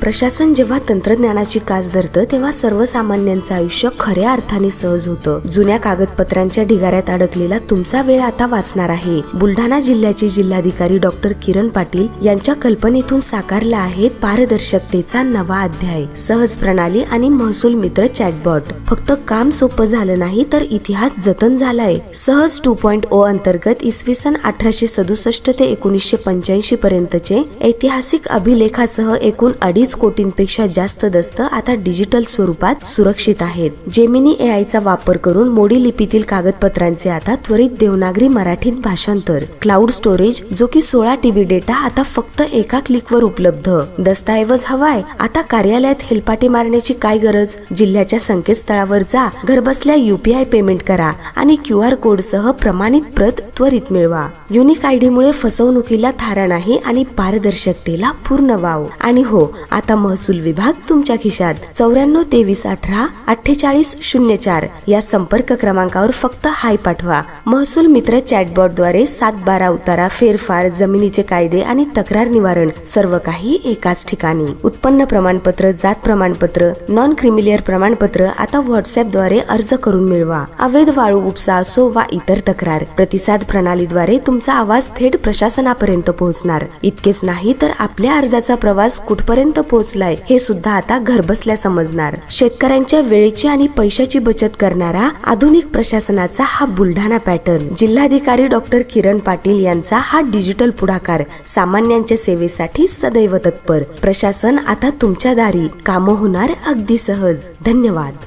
प्रशासन जेव्हा तंत्रज्ञानाची कास धरतं तेव्हा सर्वसामान्यांचं आयुष्य खऱ्या अर्थाने सहज होतं। जुन्या कागदपत्रांच्या ढिगाऱ्यात अडकलेला तुमचा वेळ आता वाचणार आहे। बुलढाणा जिल्ह्याचे जिल्हाधिकारी डॉक्टर किरण पाटील यांच्या कल्पनेतून साकारला आहे पारदर्शकतेचा नवा अध्याय। सहज प्रणाली आणि महसूल मित्र चॅटबॉट। फक्त काम सोपं झालं नाही तर इतिहास जतन झालाय। सहज 2.0 अंतर्गत इसवी सन 1867 ते 1985 पर्यंतचे ऐतिहासिक अभिलेखासह एकूण 2.5 कोटींपेक्षा जास्त दस्त आता डिजिटल स्वरूपात सुरक्षित आहेत। जेमिनी AI चा वापर करून मोडी लिपीतील कागदपत्रांचे आता त्वरित देवनागरी मराठीत भाषांतर। क्लाउड स्टोरेज जो की 16 TB डेटा आता फक्त एका क्लिकवर उपलब्ध। दस्तऐवज हवाय आता कार्यालयात हेलपाटे मारण्याची काय गरज। जिल्ह्याच्या संकेतस्थळावर जा, घरबसल्या UPI पेमेंट करा आणि QR कोड सह प्रमाणित प्रत त्वरित मिळवा। युनिक ID मुळे फसवणुकीला थारा नाही आणि पारदर्शकतेला पूर्ण वाव। आणि हो, आता महसूल विभाग तुमच्या खिशात। 94 23 18 48 04 या संपर्क क्रमांकावर फक्त हाय पाठवा। महसूल मित्र चॅटबॉट द्वारे 7/12 उतारा, फेरफार, जमिनीचे कायदे आणि तक्रार निवारण सर्व काही एकाच ठिकाणी। उत्पन्न प्रमाणपत्र, जात प्रमाणपत्र, नॉन क्रिमिलियर प्रमाणपत्र आता WhatsApp द्वारे अर्ज करून मिळवा। अवैध वाळू उपसा असो वा इतर तक्रार, प्रतिसाद प्रणालीद्वारे तुमचा आवाज थेट प्रशासनापर्यंत पोहोचणार। इतकेच नाही तर आपल्या अर्जाचा प्रवास कुठपर्यंत पोहोचलाय हे सुद्धा आता घरबसल्या समजणार। शेतकऱ्यांच्या वेळेची आणि पैशाची बचत करणारा आधुनिक प्रशासनाचा हा बुलढाणा पॅटर्न। जिल्हाधिकारी डॉक्टर किरण पाटील यांचा हा डिजिटल पुढाकार सामान्यांच्या सेवेसाठी सदैव तत्पर। प्रशासन आता तुमच्या दारी, कामं होणार अगदी सहज। धन्यवाद।